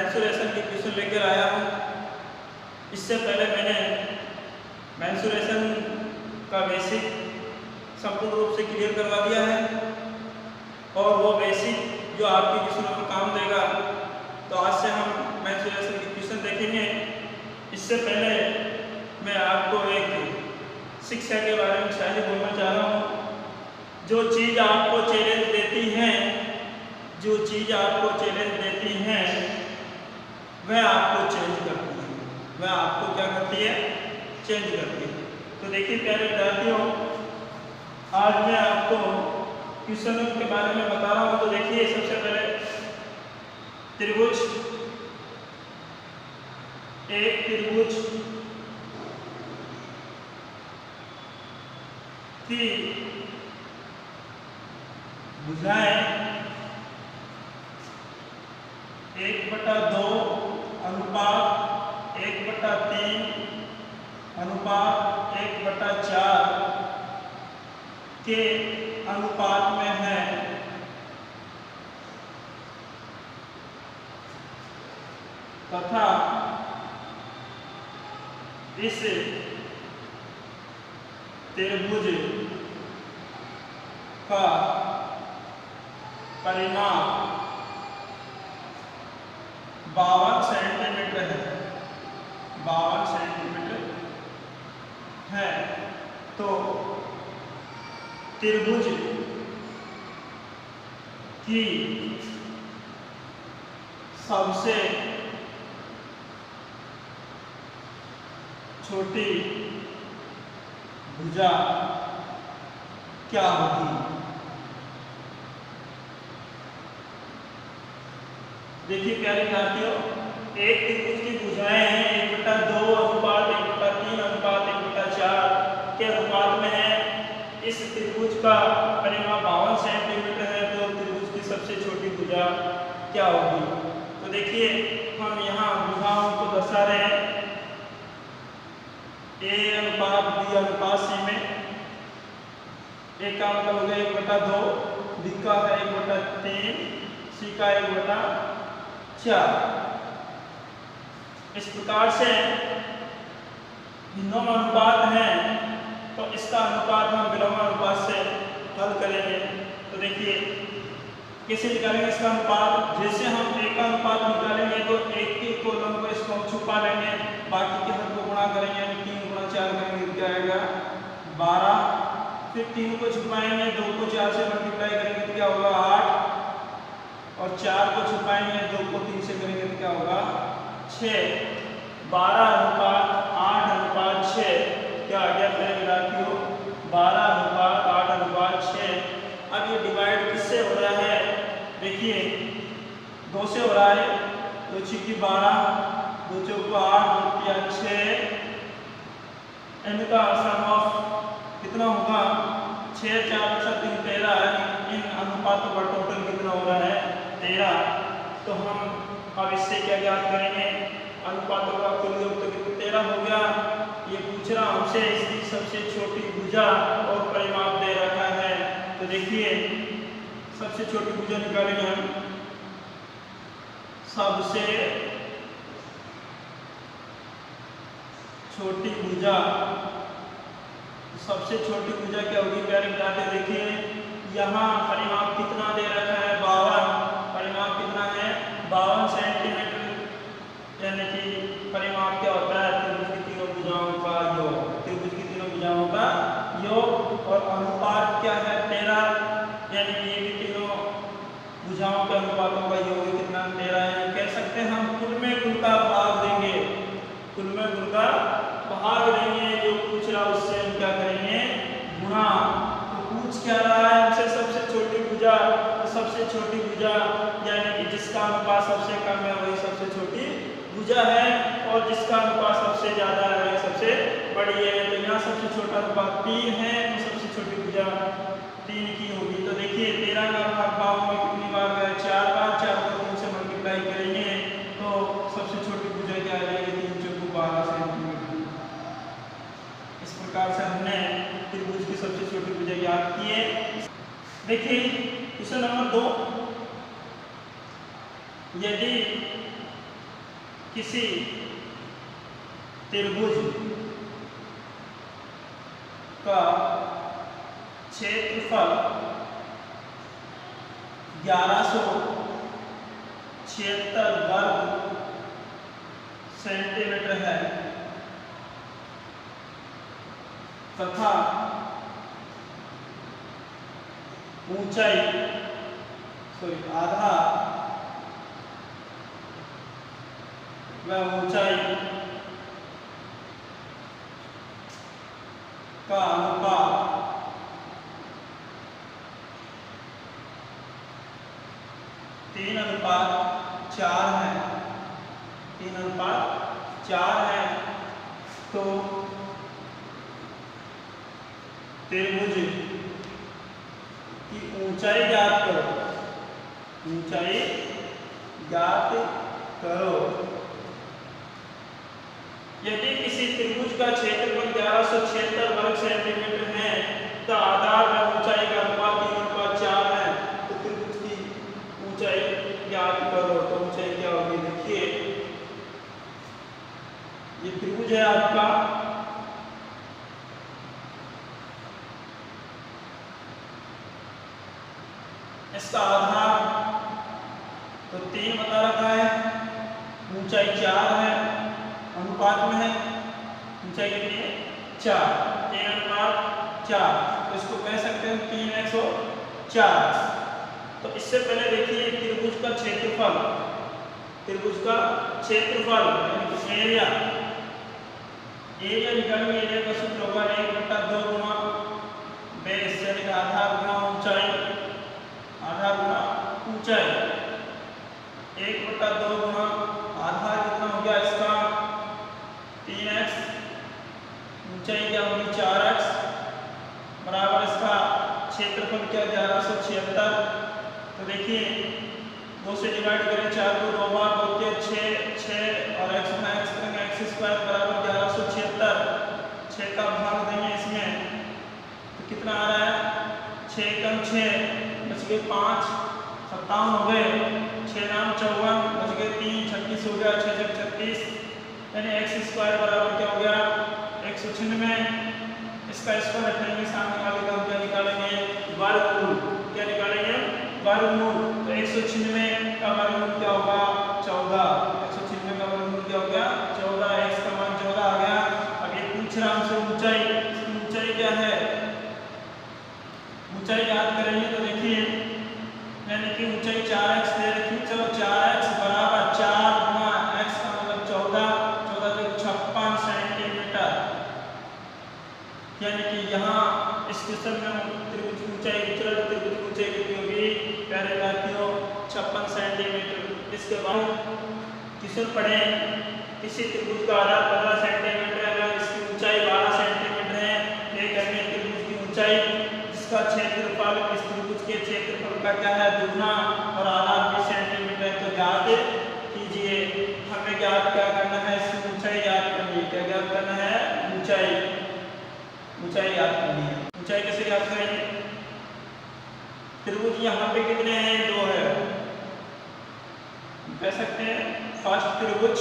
Mensuration की question लेकर आया हूँ। इससे पहले मैंने मेंसुरेशन का बेसिक संपूर्ण रूप से क्लियर करवा दिया है और वो बेसिक जो आपकी क्वेश्चनों में काम देगा। तो आज से हम मेंसुरेशन की क्वेश्चन देखेंगे। इससे पहले मैं आपको एक शिक्षा के बारे में शायद बोलना चाह रहा हूँ। जो चीज़ आपको चैलेंज देती है, जो चीज़ आपको चैलेंज देती है वह आपको चेंज करती है, वह आपको क्या करती है, चेंज करती है। तो देखिए प्यारे विद्यार्थियों, आज मैं आपको क्वेश्चनों के बारे में बता रहा हूँ। तो देखिए सबसे पहले त्रिभुज, एक त्रिभुज की भुजाएं 1/2 अनुपात 1/3 अनुपात 1/4 के अनुपात में है तथा इस त्रिभुज का परिमाप 52 सेंटीमीटर है, 52 सेंटीमीटर है। तो त्रिभुज की सबसे छोटी भुजा क्या होगी? देखिए प्यारे विद्यार्थियों, एक त्रिभुज की भुजाएं हैं 1/2 अनुपात 1/3 अनुपात 1/4 के अनुपात में है। इस त्रिभुज का परिमाप 52 सेंटीमीटर है। तो त्रिभुज की सबसे छोटी भुजा क्या होगी? तो देखिए हम यहाँ भुजाओं को दर्शा रहे हैं। A अनुपात B अनुपात C में A का मतलब हो गया 1/2, B का है 1/3, C का 1/4। इस प्रकार से भिन्नों अनुपात हैं, तो इसका अनुपात हम विलोम अनुपात से हल करेंगे। तो देखिए कैसे निकालेंगे इसका अनुपात। जैसे हम एक का अनुपात निकालेंगे तो एक के कॉलम को इसको हम छुपा लेंगे, बाकी के हर को गुणा करेंगे, 3 × 4 करेंगे, क्या आएगा 12। फिर 3 को छुपाएंगे, 2 को 4 से मल्टीप्लाई करेंगे तो क्या होगा 8, और 4 को छुपाएंगे, 2 को 3 से करेंगे तो क्या होगा 6। 12 अनुपात 8 अनुपात 6 क्या आ गया मेरे विद्यार्थियों? 12 अनुपात 8 अनुपात 6। अब ये डिवाइड किससे हो रहा है? देखिए 2 से हो रहा है। 2 × 6 = 12, 2 × 4 = 8, 2 × 6। इनका सम ऑफ कितना होगा? 6 × 4 = 3 13। इन अनुपातों का टोटल कितना हो रहा है? 13। तो हम अब इससे क्या ज्ञात करेंगे? अनुपातों का कुल योग तो कितना 13 हो गया। ये पूछ रहा हमसे इसकी सबसे छोटी भुजा और परिमाप दे रखा है। तो देखिए सबसे छोटी भुजा निकालेंगे हम। सबसे छोटी भुजा, सबसे छोटी भुजा क्या होगी प्यारे विद्यार्थी? देखिए यहाँ परिमाप कितना दे रखा है? 52। परिमाप कितना है? 52 सेंटीमीटर। यानी कि परिमाप क्या होता है? त्रिभुज की तीनों भुजाओं का योग, त्रिभुज की तीनों भुजाओं का योग। और अनुपात क्या है? 13। यानी कि ये भी तीनों भुजाओं के अनुपातों का योग कितना? 13 है। कह सकते हैं हम कुल में कुल का भाग देंगे, कुल में कुल का भाग देंगे। जो पूछ रहा उससे हम क्या करेंगे? गुणा। तो पूछ क्या रहा है हमसे? सबसे छोटी भुजा। तो सबसे छोटी भुजा यानी कि जिसका अनुपात सबसे कम है वही सबसे छोटी भुजा है, और जिसका अनुपात सबसे ज्यादा है वही सबसे बड़ी है। तो यहाँ सबसे छोटा अनुपात 3 है, तो सबसे छोटी भुजा 3 की होगी। तो देखिए 13 का भाग 52 में कितनी बार गया? 4 बार। 4 को 3 से मल्टीप्लाई करेंगे तो सबसे छोटी भुजा क्या आ जाएगी? 3 × 4 = 12 सेंटीमीटर। इस प्रकार से हमने त्रिभुज की सबसे छोटी भुजा ज्ञात की है। देखिए क्वेश्चन नंबर 2, यदि किसी त्रिभुज का क्षेत्रफल 1176 वर्ग सेंटीमीटर है तथा ऊंचाई आधार व ऊंचाई का अनुपात 3:4 है। 3:4 है तो त्रिभुज की ऊंचाई ज्ञात करो। ऊंचाई ज्ञात करो। यदि किसी त्रिभुज का क्षेत्रफल 1176 वर्ग सेंटीमीटर है तो आधार व ऊंचाई का अनुपात 3:4 है तो त्रिभुज की ऊंचाई ज्ञात करो। तो ऊंचाई क्या होगी? देखिए ये त्रिभुज है आपका, इसका आधार तो 3 बता रखा है, ऊंचाई 4 है, अनुपात में है ऊंचाई कितनी है? 4, 3:4 तो इसको कह सकते हैं 3:4। तो इससे पहले देखिए त्रिभुज का क्षेत्रफल एरिया निकालेंगे। एरिया का सूत्र होगा 1/2 गुना बेस यानी कि आधार गुना ऊंचाई। 1/2 गुना आधार कितना हो गया इसका? 3x, ऊंचाई क्या होगी? 4x बराबर इसका क्षेत्रफल क्या? 1176। तो देखिए 2 से डिवाइड करें, 4 को 2 बार 2 के 6 और x में x करेंगे x² बराबर 1176। 6 का भाग देंगे इसमें तो कितना आ रहा है? 6 कम 6 बच गए 5, 57 हो गए। 6 नाम 54 बच गए 3, 36 हो गया। 6 जब 36 यानी x² बराबर क्या हो गया? 196। इसका स्क्वायर रखेंगे, सामने वाले का हम क्या निकालेंगे? वर्गमूल। क्या निकालेंगे? वर्गमूल। तो 196 का वर्गमूल क्या होगा? 14। 196 का वर्गमूल क्या हो गया? 14। x का मान 14 आ गया। अब ये पूछ रहा हमसे ऊंचाई, इसकी ऊंचाई क्या है? ऊंचाई याद करेंगे तो देखिए मैंने की ऊंचाई 4x दे रखी। चलो 4x बराबर 4 गुना x का मतलब 14 तो 56 सेंटीमीटर। यानी कि यहाँ इस क्वेश्चन में त्रिभुज की ऊंचाई त्रिभुज की ऊंचाई कितनी होगी? प्यारे साथियों 56 सेंटीमीटर। इसके बाद क्वेश्चन पढ़े, किसी त्रिभुज का आधार 15 सेंटीमीटर है, इसकी ऊंचाई 12 सेंटीमीटर है। एक अन्य त्रिभुज की ऊंचाई जिसका क्षेत्रफल इस त्रिभुज के क्षेत्रफल का क्या है? दुगना और आधार 20 सेंटीमीटर। तो ज्ञात कीजिए। हमें ज्ञात क्या करना है? इसकी ऊंचाई ज्ञात करनी है। क्या ज्ञात करना है? ऊंचाई याद करनी है। ऊंचाई कैसे ज्ञात करेंगे? त्रिभुज यहाँ पे कितने हैं? 2 है। कह सकते हैं फर्स्ट त्रिभुज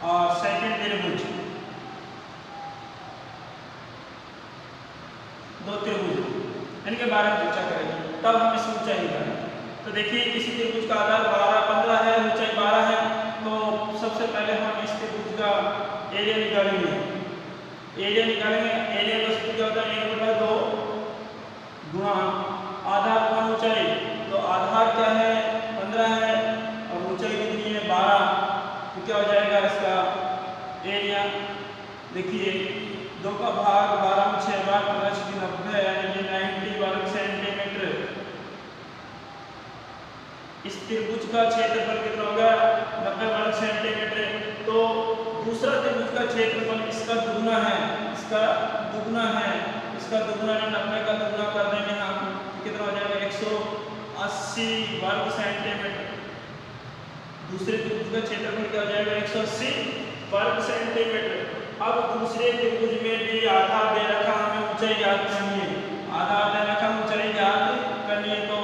और सेकंड त्रिभुज, 2 त्रिभुज इनके बारे में चर्चा करेंगे, तब हम इसकी ऊंचाई निकालेंगे। तो देखिए किसी त्रिभुज का आधार 15 है, ऊंचाई 12 है। तो सबसे पहले हम इस त्रिभुज का एरिया निकालेंगे। एरिया का सूत्र क्या होता है? 1/2 गुना आधार गुना ऊंचाई। तो आधार क्या है? 15 है और ऊंचाई कितनी है? 12। तो क्या हो जाएगा इसका एरिया? देखिए 2 का भाग 12 में 6 बार 90 यानी कि 90 वर्ग सेंटीमीटर। इस त्रिभुज का क्षेत्रफल कितना होगा? 90 वर्ग सेंटीमीटर। तो दूसरा त्रिभुज का क्षेत्रफल इसका दुगना है। इसका दुगना 90 का दुगना कर देंगे हम, कितना हो जाएगा? 180 वर्ग सेंटीमीटर। दूसरे त्रिभुज का क्षेत्रफल क्या हो जाएगा? 180 वर्ग सेंटीमीटर। अब दूसरे त्रिभुज में भी आधार दे रखा, हमें ऊंचाई ज्ञात करनी है। आधार दे रखा, ऊंचाई ज्ञात करनी है। तो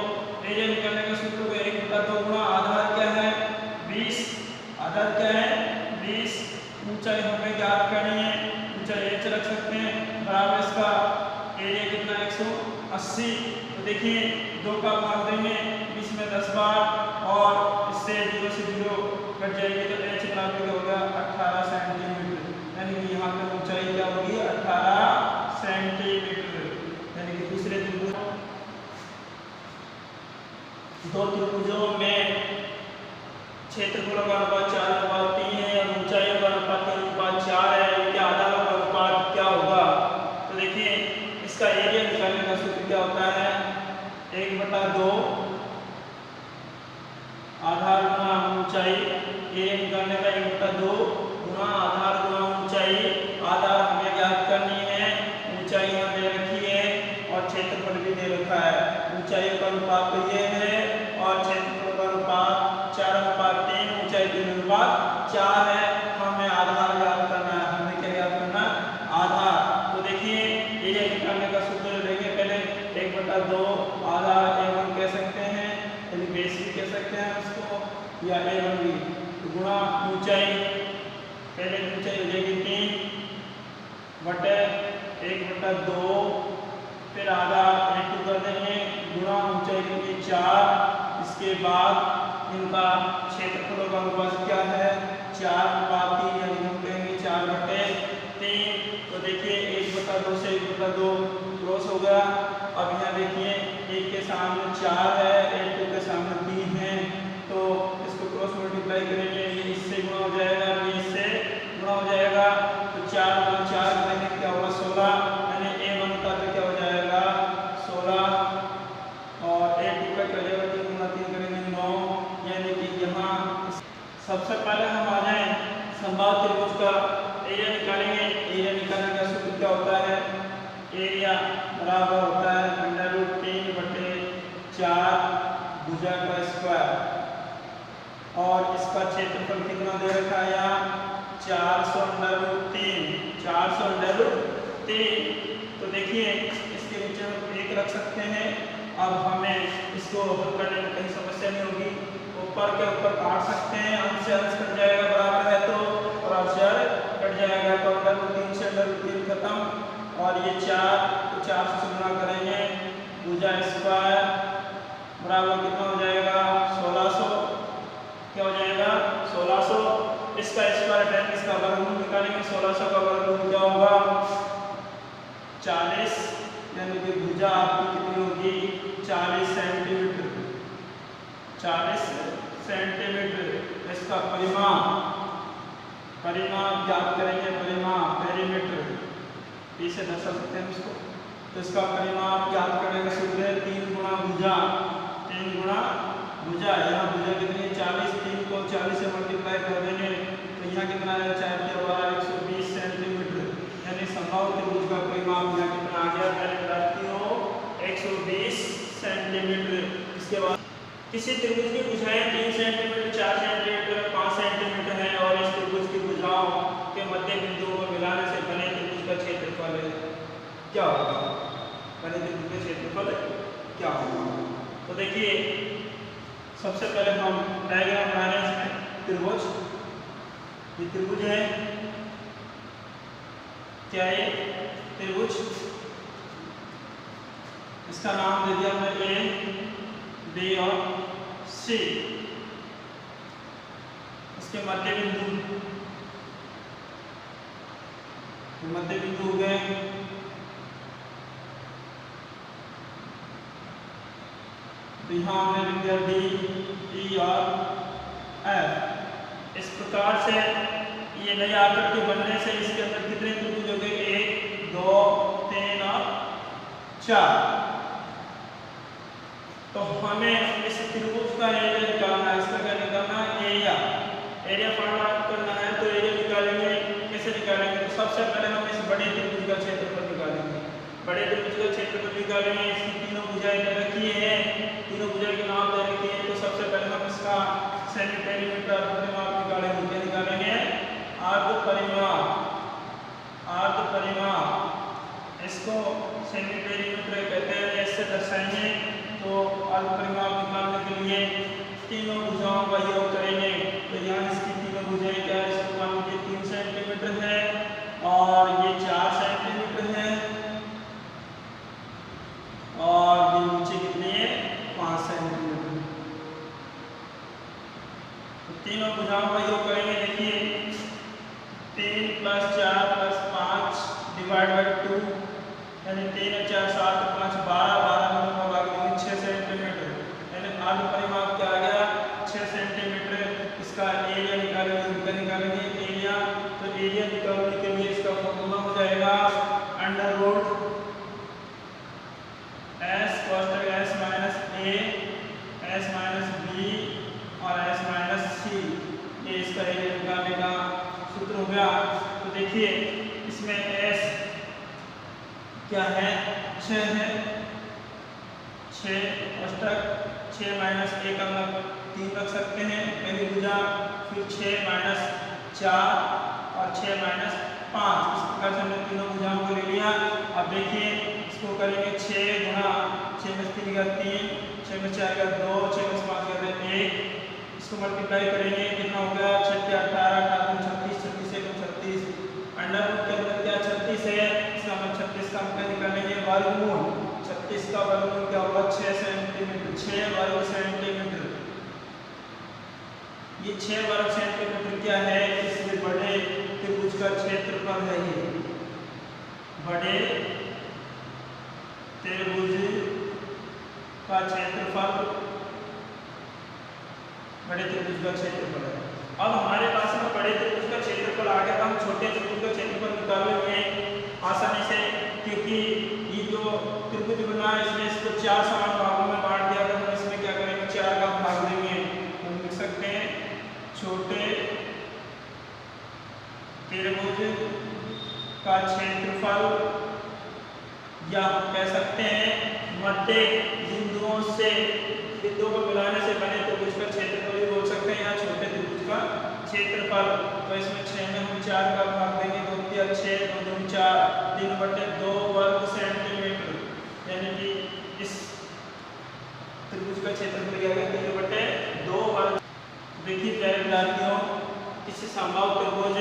एरिया निकालने का सूत्र को 1/2 गुना आधार क्या है? 80। तो देखिए 2 का भाग देंगे 20 में 10 बार और इससे 0 से 0 कट जाएगी तो h बराबर हो गया 18 सेंटीमीटर, यानी कि यहाँ पे ऊंचाई क्या होगी 18 सेंटीमीटर। यानी कि दूसरे त्रिभुज, दो त्रिभुजों में क्षेत्रफल का अनुपात 4:3 है और ऊंचाई का अनुपात 3:4 है, इनके आधारों का अनुपात क्या होगा? तो देखिए इसका एरिया निकालने का सूत्र क्या होता है 1/2 आधार गुना ऊंचाई। एरिया निकालने का 1/2 गुना आधार गुना ऊंचाई। आधार हमें ज्ञात करनी है, ऊंचाई यहाँ दे रखी है और क्षेत्रफल भी दे रखा है। ऊंचाई का अनुपात तो ये है और क्षेत्रफल का अनुपात 4:3, ऊंचाई 3:4 है। हमें आधार ज्ञात करना है, हमें क्या ज्ञात करना है आधार। तो देखिए एरिया निकालने का सूत्र लेंगे पहले 1/2 आधार A1 कह सकते हैं, यानी बेस भी कह सकते हैं उसको, या A1 भी गुणा ऊंचाई। पहले ऊंचाई हो जाएगी 3/1/2, फिर आधा A2 कर देंगे गुणा ऊंचाई की 4। इसके बाद इनका क्षेत्रफलों का अनुपात क्या है 4:3, यानी हम कहेंगे 4/3। तो देखिए 1/2 से 1/2 क्रॉस हो गया। अब यहाँ देखिए 1 के सामने 4 है, 2 के सामने 3 है, तो इसको क्रॉस मल्टीप्लाई करेंगे, ये इससे गुणा हो जाएगा, ये इससे गुणा हो जाएगा। तो 4 करेंगे क्या होगा 16, यानी A1 का तो क्या हो जाएगा 16 और A2 का क्या हो जाएगा 3 × 3 करेंगे 9। यानी कि यहाँ सबसे पहले हम आ जाए संभावित त्रिभुज का एरिया निकालेंगे। एरिया निकालने का सूत्र क्या होता है, एरिया बराबर होता है √3/4 भुजा का स्क्वायर और इसका क्षेत्रफल कितना दे रखा है यहाँ 400√3। तो देखिए इसके नीचे हम 1 रख सकते हैं। अब हमें इसको हल करने में कहीं समस्या नहीं होगी, ऊपर के ऊपर काट सकते हैं, अंश से अंश कट जाएगा बराबर है तो, और अक्षर कट जाएगा तो √3 से √3 खत्म और ये 4 तो 4 से गुणा करेंगे भुजा स्क्वायर बराबर कितना हो जाएगा 1600। क्या हो जाएगा 1600। इसका स्क्वायर टाइम इसका वर्गमूल निकालेंगे, 1600 का वर्गमूल क्या होगा 40, यानी कि भुजा आपकी कितनी होगी 40 सेंटीमीटर। 40 सेंटीमीटर इसका परिमाप ज्ञात करेंगे, परिमाप पेरीमीटर P से दर्शा सकते हैं इसको। तो इसका परिमाप ज्ञात करने का सूत्र है 3 गुणा भुजा। 3 गुणा भुजा, यहाँ भुजा कितनी 40, 3 को 40 से मल्टीप्लाई कर देंगे तो यहाँ कितना है 4 के 120 सेंटीमीटर, यानी संभावित त्रिभुज का परिमाप यहाँ कितना आ गया पहले बताती हो 120 सेंटीमीटर। इसके बाद किसी त्रिभुज की भुजाएं 3 सेंटीमीटर, 4 सेंटीमीटर, 5 सेंटीमीटर है और इस त्रिभुज की भुजाओं के मध्य बिंदुओं को मिलाने से बने त्रिभुज का क्षेत्रफल क्या होगा, बने त्रिभुज का क्षेत्रफल क्या होगा। तो देखिए सबसे पहले हम डायग्राम बना रहे हैं इसमें त्रिभुज। ये त्रिभुज है, क्या ये त्रिभुज, इसका नाम दे दिया हमने A, B और C। इसके मध्य बिंदु हो गए तो यहाँ हमने लिख दिया D, E और F। इस प्रकार से ये नई आकृति बनने से इसके अंदर कितने त्रिभुज हो गए 1, 2, 3 और 4। तो हमें इस त्रिभुज का एरिया निकालना है। इसका क्या निकालना है एरिया फाइंड आउट करना है। तो एरिया निकालेंगे, कैसे निकालेंगे तो सबसे पहले हम इस बड़े त्रिभुज का क्षेत्रफल निकालेंगे। बड़े त्रिभुज का क्षेत्रफल निकालेंगे, इसकी तीनों भुजाएं दे रखी है, तीनों भुजाएं के नाम दे रखी है। तो सबसे पहले हम इसका सेमी पेरीमीटर परिमाप निकालेंगे। क्या निकालेंगे अर्ध परिमाप, इसको सेमी पेरीमीटर कहते हैं, इससे दर्शाएंगे। तो अर्ध परिमाप निकालने के लिए तीनों भुजाओं का योग करेंगे। तो यहाँ इसकी तीनों भुजाएं क्या है, इसको मान लीजिए 3 सेंटीमीटर है और ये 4 सेंटीमीटर है और एरिया निकालने के लिए इसका फॉर्मूला हो जाएगा अंडर रूट एस कोष्टक s minus a s minus b और एस माइनस सी, ये इसका एरिया निकालने का सूत्र हो गया। तो देखिए इसमें एस क्या है, 6 है, 6 कोष्टक 6 माइनस ए का मतलब 3 रख सकते हैं पहली भुजा, फिर 6 माइनस 4 और 6 माइनस 5, इस प्रकार से हमने तीनों भुजाओं को ले लिया। अब देखिए इसको करेंगे 6 गुणा 6 में 3 का 3, 6 में 4 का 2, 6 में 5 का 1, इसको मल्टीप्लाई करेंगे कितना हो गया 6 के 18, 18 36, 36 से 36, अंडर रूट के अंदर क्या 36 है, इसका मतलब 36 का हम क्या निकालेंगे वर्गमूल, 36 का वर्गमूल क्या होगा 6 सेंटीमीटर, 6 वर्ग सेंटीमीटर। ये 6 वर्ग सेंटीमीटर क्या है, इससे बड़े त्रिभुज का क्षेत्रफल है। ये बड़े त्रिभुज का क्षेत्रफल, बड़े त्रिभुज का क्षेत्रफल है। अब हमारे पास में बड़े त्रिभुज का क्षेत्रफल आ गया, हम छोटे त्रिभुज का क्षेत्रफल निकालेंगे आसानी से, क्योंकि ये जो त्रिभुज बना है इसमें इसको 4 समान भागों में बांट दिया था, हम इसमें क्या करेंगे 4 का भाग देंगे। हम लिख सकते हैं छोटे त्रिभुज का क्षेत्रफल, या कह सकते हैं मध्य बिंदुओं से, बिंदुओं को मिलाने से बने त्रिभुज का क्षेत्रफल भी बोल सकते हैं, या छोटे त्रिभुज का क्षेत्रफल। तो इसमें 6 में हम 4 का भाग देंगे, 2 3 6 2 2 4, 3/2 वर्ग सेंटीमीटर, यानी कि इस त्रिभुज का क्षेत्रफल क्या है 3/2 वर्ग। देखिए प्यारे विद्यार्थियों, किसी समबाहु त्रिभुज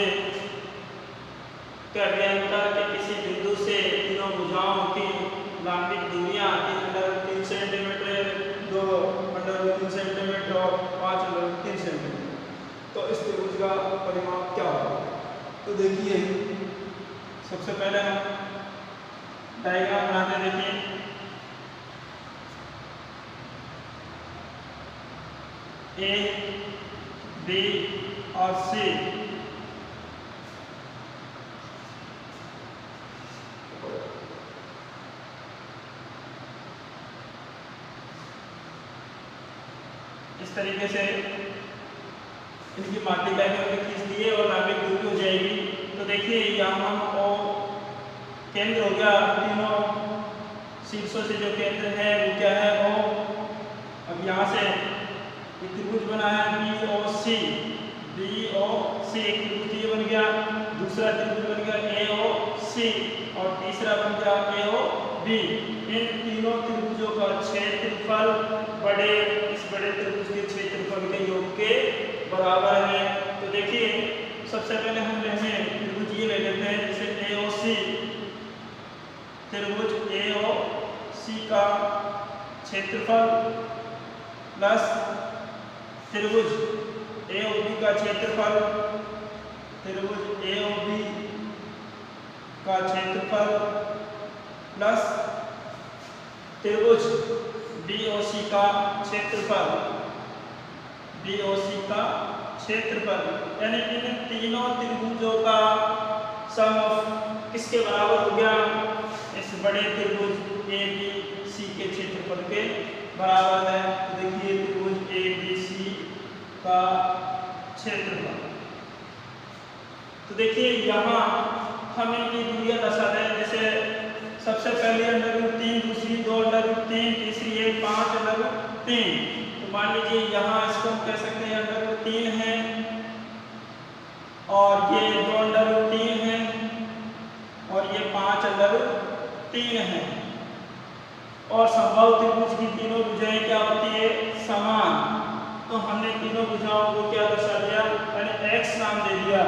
के अभ्यंतर के किसी बिंदु से तीनों भुजाओं की लंबित दूरियां 3 सेंटीमीटर, 2 सेंटीमीटर और 5 सेंटीमीटर, तो इस त्रिभुज का परिमाप क्या होगा। तो देखिए सबसे पहले हम डायग्राम बनाते हैं। देखिए ए बी और सी, इस तरीके से इनकी माध्यिका हमने खींच दिए और नाभिक दूरी हो जाएगी। तो देखिए यहाँ हम ओ केंद्र हो गया, तीनों शीर्षों से जो केंद्र है वो क्या है ओ। अब यहाँ से एक त्रिभुज बना है BOC, BOC एक त्रिभुज ये बन गया, दूसरा त्रिभुज बन गया AOC और तीसरा बन गया AOB। इन तीनों त्रिभुजों का क्षेत्रफल इस बड़े त्रिभुज के क्षेत्रफल के योग के बराबर है। तो देखिए सबसे पहले हम लेंगे त्रिभुज ये ले लेते हैं, जैसे AOC, त्रिभुज AOC का क्षेत्रफल प्लस त्रिभुज AOB का क्षेत्रफल, त्रिभुज AOB का क्षेत्रफल प्लस त्रिभुज BOC का क्षेत्रफल, BOC का क्षेत्रफल, यानी इन तीनों त्रिभुजों का सम किसके बराबर हो गया, इस बड़े त्रिभुज ABC के क्षेत्रफल के बराबर है। तो देखिए त्रिभुज ABC का क्षेत्रफल, तो देखिए यहाँ हम इनकी दूरियां दर्शा दें, जैसे सबसे पहले √3, दूसरी 2√3, तीसरी 1 5√3। तो मान लीजिए यहाँ इसको हम कह सकते हैं √3 है और ये 2√3 है और ये 5√3 है। और समबाहु त्रिभुज की तीनों भुजाएं क्या होती है समान, तो हमने तीनों भुजाओं को क्या दर्शा दिया, यानी x नाम दे दिया।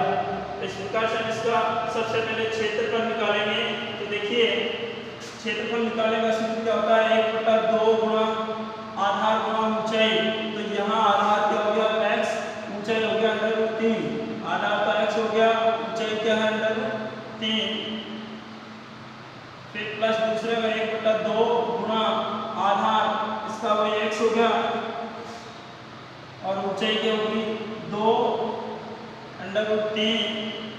इस प्रकार से इसका सबसे पहले क्षेत्रफल निकालेंगे। तो देखिए क्षेत्रफल निकालने का सूत्र क्या होता है 1/2 गुणा आधार गुणा ऊंचाई। तो यहाँ आधार क्या हो गया x, ऊंचाई हो गया √3, आधार का x हो गया, ऊंचाई क्या है √3, फिर प्लस दूसरे का 1/2 गुणा आधार, इसका वही x हो गया और ऊंचाई क्या होगी 2 √3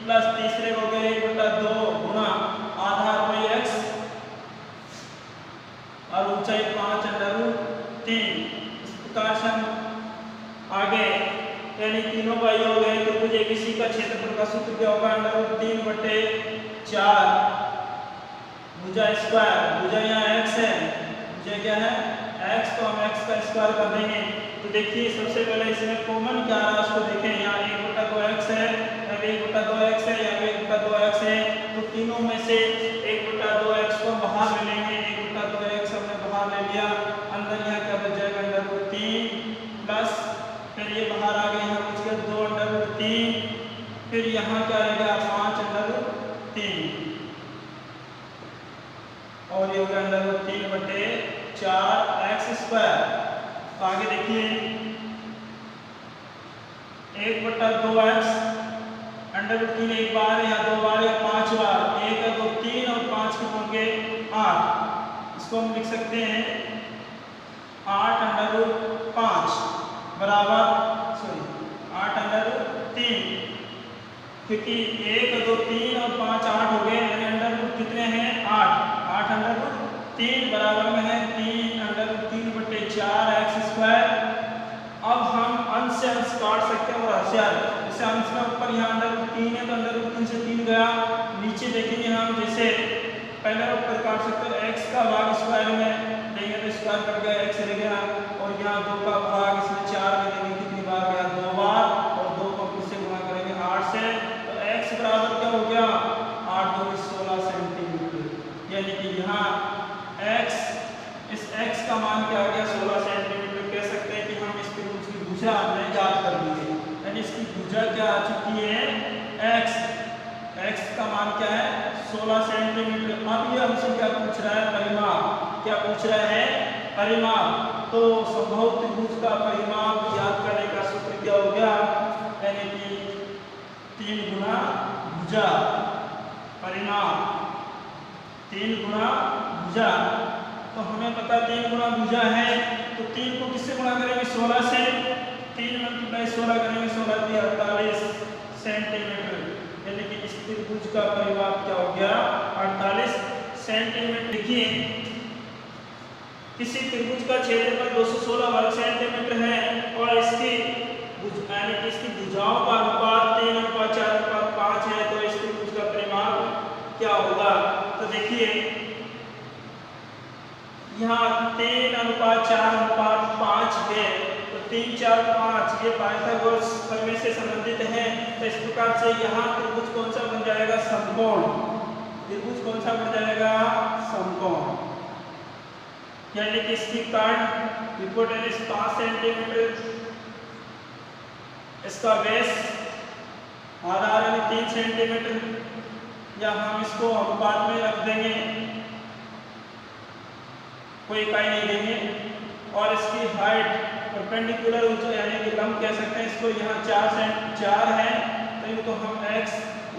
प्लस तीसरे हो गए 1/2 गुणा आधार बाई x और ऊंचाई 5√3। इस प्रकार से हम आगे यानी तीनों बाई हो गए तो मुझे किसी का क्षेत्रफल का सूत्र क्या होगा √3/4 भुजा स्क्वायर। भुजा यहाँ x है, भुजा क्या है x, तो हम x का स्क्वायर कर देंगे। तो देखिए सबसे पहले इसमें कॉमन क्या है उसको देखें। यहाँ 1/2x है, यहाँ 1/2x है, यहाँ 1/2x है, तो तीनों में से 1/2x को बाहर ले लेंगे। 1/2x हमने बाहर ले लिया, अंदर यहाँ क्या बच जाएगा √3 प्लस फिर ये बाहर आ गए यहाँ बच गया 2/3, फिर यहाँ क्या रहेगा 5/3 और ये होगा √3/4x²। तो आगे देखिए 1/2x √3 एक बार या दो बार या 5 बार, 1 है तो 3 और 5 के होंगे 8। इसको हम लिख सकते हैं 8/5 बराबर 8/3, क्योंकि 1 2 3 और 5 8 हो गए, यानी अंडर रूट कितने हैं 8। 8/3 बराबर में है 3/3/4x²। अब हम अंश से अंश काट सकते हैं और होशियार, जैसे अंश में ऊपर यहाँ √3 है तो √3 से 3 गया, नीचे देखेंगे हम जैसे पहले ऊपर काट सकते हैं x का भाग स्क्वायर में देंगे तो स्क्वायर कट गया x रह गया, और यहाँ 2 का भाग इसमें 4 में देंगे कितनी बार गया 2 बार, और 2 को फिर से गुणा करेंगे 8 से, तो x बराबर क्या हो गया 8 × 2 = 16 सेंटीमीटर। यानी कि यहाँ x, इस x का मान क्या आ गया 16 सेंटीमीटर। कह सकते हैं कि हम इसकी भुजा हमने याद कर ली है, यानी इसकी भुजा क्या आ चुकी है x का मान क्या है 16 सेंटीमीटर। अब ये हमसे क्या पूछ रहा है परिमाप, क्या पूछ रहा है परिमाप। तो समबाहु त्रिभुज का परिमाप याद करने का सूत्र क्या हो गया, यानी कि 3 गुना भुजा परिमाप, 3 गुना भुजा। तो हमें पता 3 गुना भुजा है, तो 3 को किससे गुणा करेंगे 16 से, 3 × 16 करेंगे 16 × 48 सेंटीमीटर, यानी कि इस त्रिभुज का परिमाप क्या हो गया 48 सेंटीमीटर। देखिए किसी त्रिभुज का क्षेत्रफल 216 वर्ग सेंटीमीटर है और इसकी यानी कि इसकी भुजाओं का अनुपात 3:4:5 है, तो इस त्रिभुज का परिमाप क्या होगा। तो देखिए यहाँ 3:4:5 है, तो 3 4 5 ये पाइथागोरस प्रमेय से संबंधित है। तो इस प्रकार से यहाँ त्रिभुज कौन सा बन जाएगा समकोण। त्रिभुज कौन सा बन जाएगा समकोण, यानी कि इसकी कर्ण हिपोटेनस 5 सेंटीमीटर, इसका बेस आधार यानी 3 सेंटीमीटर, या हम इसको अनुपात में रख देंगे, कोई इकाई नहीं देंगे, और इसकी हाइट परपेंडिकुलर ऊंचाई यानी कि लंब कह सकते हैं इसको, यहाँ 4 है तो इनको हम x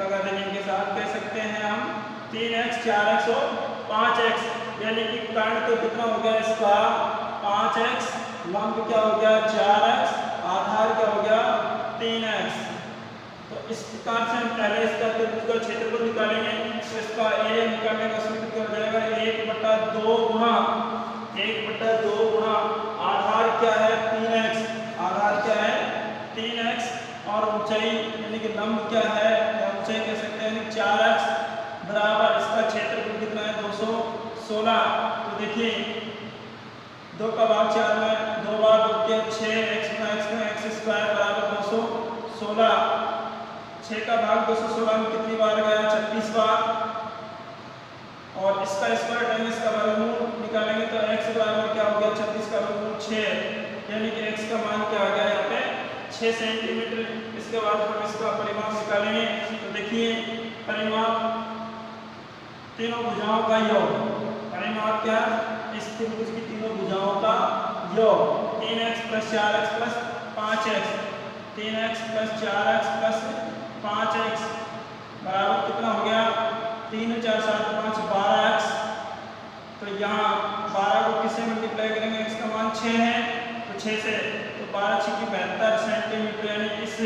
लगा देंगे, इनके साथ कह सकते हैं हम 3x 4x और 5x, यानी कि कर्ण तो कितना हो गया इसका 5x, लंब क्या हो गया 4x, आधार क्या हो गया 3x। तो इस प्रकार से हम पहले इसका त्रिभुज का क्षेत्रफल निकालेंगे, तो इसका एरिया निकालने का सूत्र क्या हो जाएगा 1/2 गुणा आधार क्या है 3x, आधार क्या है 3x, और ऊंचाई यानी कि लंब क्या है, ऊंचाई कह सकते हैं 4x बराबर इसका क्षेत्रफल कितना है 216। तो देखिए 2 का भाग 4 में 2 बार 2 के 6x x² बराबर 216, 6 का भाग 216 में कितनी बार गया 36 बार, और इसका स्क्वायर टाइम इसका वर्गमूल निकालेंगे तो x बराबर क्या हो गया 36 का वर्गमूल 6, यानी कि x का मान क्या आ गया यहाँ पे 6 सेंटीमीटर। इसके बाद हम इसका परिमाप निकालेंगे, तो देखिए परिमाप तीनों भुजाओं का योग, परिमाप क्या इस त्रिभुज की तीनों भुजाओं का योग 3x + 4x + 5x, 3x + 4x + 5x बराबर कितना हो गया 3 4 7 5 12x। तो यहाँ 12 को किससे मल्टीप्लाई करेंगे, x का मान 6 है, तो 6 से, तो 12 6 की 72 सेंटीमीटर, यानी इस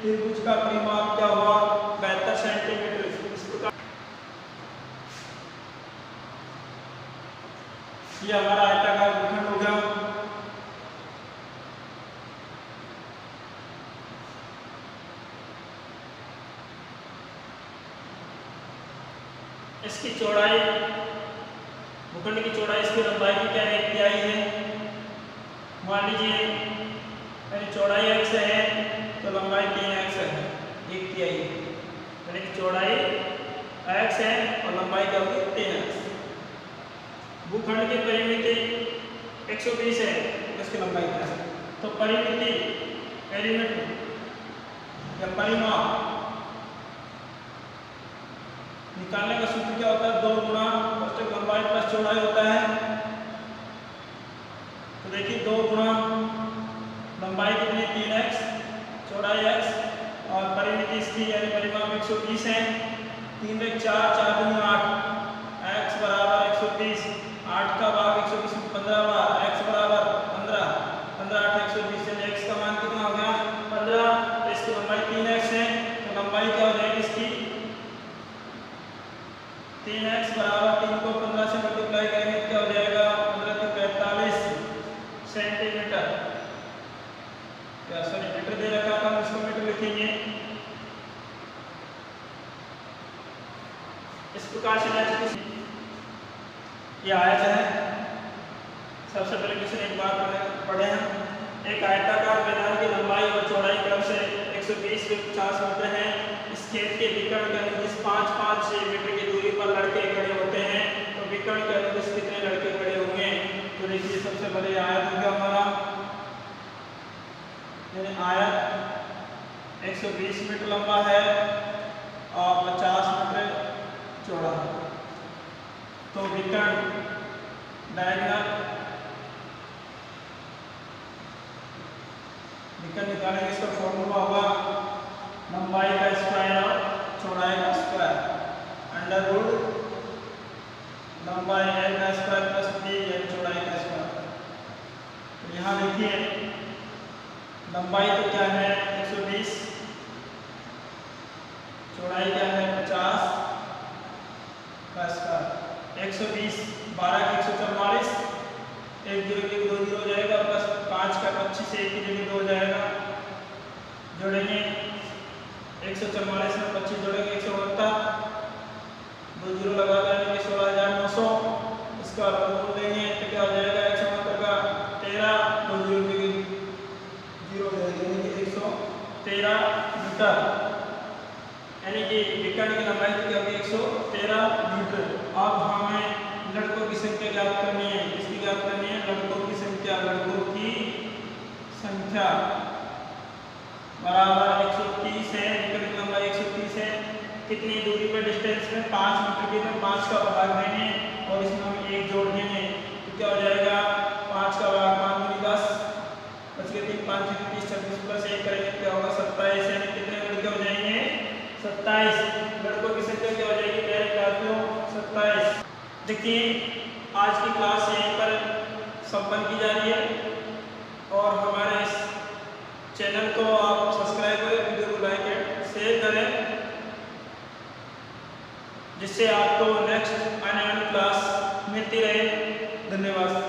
त्रिभुज का परिमाप क्या हुआ 72 सेंटीमीटर। इस प्रकार ये हमारा आयताकार भूखंड हो गया। इसकी चौड़ाई, भूखंड की चौड़ाई इसकी लंबाई की क्या एक तिहाई है। मान लीजिए यानी चौड़ाई x है तो लंबाई 3x है, एक तिहाई, यानी चौड़ाई x है और लंबाई क्या होगी 3x। भूखंड की परिमिति 120 है तो इसकी लंबाई क्या है, तो परिमिति पेरीमीटर या परिमाप निकालने का सूत्र क्या होता है 2 गुणा औसत लंबाई प्लस चौड़ाई होता है। तो देखिए 2 गुणा लंबाई कितनी 3x, चौड़ाई x और परिमिति इसकी यानी परिमाप 120 है। 3 में 4 4 दूनी 8, x बराबर 120, 8 का भाग 120 में 15 बार, x बराबर 15, 15 8 120, यानी x का मान कितना हो गया 15। तो इसकी लंबाई 3x है, तो लंबाई क्या हो जाएगी इसकी 3x बराबर 3 को 15 से मल्टीप्लाई करेंगे क्या हो जाएगा 15 के 45 सेंटीमीटर, क्या सॉरी मीटर दे रखा था, हम इसको मीटर लिखेंगे। इस प्रकार से ये आयत है। सबसे पहले किसी ने एक बात पढ़े हैं, एक आयताकार मैदान की लंबाई और चौड़ाई क्रम से 120 से 50 मीटर है। इस खेत के विकर्ण के अनुदिश 5-5 मीटर की दूरी पर लड़के खड़े होते हैं, तो विकर्ण के अनुदिश कितने लड़के खड़े होंगे। तो देखिए सबसे पहले आयत हो गया हमारा, यानी आयत 120 मीटर लंबा है और 50 मीटर चौड़ा है। तो विकर्ण डायगोनल विकर्ण निकालेंगे, इसका फॉर्मूला होगा लंबाई का स्क्वायर और चौड़ाई का स्क्वायर, अंडर रूट लंबाई l का स्क्वायर प्लस b यानी चौड़ाई का स्क्वायर। तो यहाँ देखिए लंबाई तो क्या है 120, चौड़ाई क्या है 50 का स्क्वायर। 120 12 के 144, 1 0 की 2 0 हो जाएगा, प्लस 5 का 25 1 की जगह 2 हो जाएगा। जोड़ेंगे 144 में 25 जोड़ेंगे 168, 2 0 लगा देंगे 16,900, इसका वर्गमूल लेंगे तो क्या हो जाएगा 168 का 13, 2 0 की 0 देंगे 113 मीटर, यानी कि विकर्ण की लंबाई क्या होगी 113 मीटर। अब हमें लड़कों की संख्या ज्ञात करनी है, किसकी ज्ञात करनी है लड़कों की संख्या। लड़कों की संख्या बराबर 130 है, विकर्ण की लंबाई 130 है। कितनी दूरी पर डिस्टेंस में 5 मीटर की, में 5 का भाग देंगे और इसमें हम 1 जोड़ देंगे तो क्या हो जाएगा 5 का भाग 5 दूनी 10, बच गए 3 5 30 26 प्लस 1 करेंगे क्या होगा 27, यानी कितने लड़के हो जाएंगे 27। लड़कों की संख्या क्या हो जाएगी मेरे साथियों 27। देखिए आज की क्लास यहीं पर संपन्न की जा रही है और हमारे इस चैनल को आप सब्सक्राइब करें, वीडियो को लाइक एंड शेयर करें, जिससे आपको नेक्स्ट आने वाली क्लास मिलती रहे। धन्यवाद।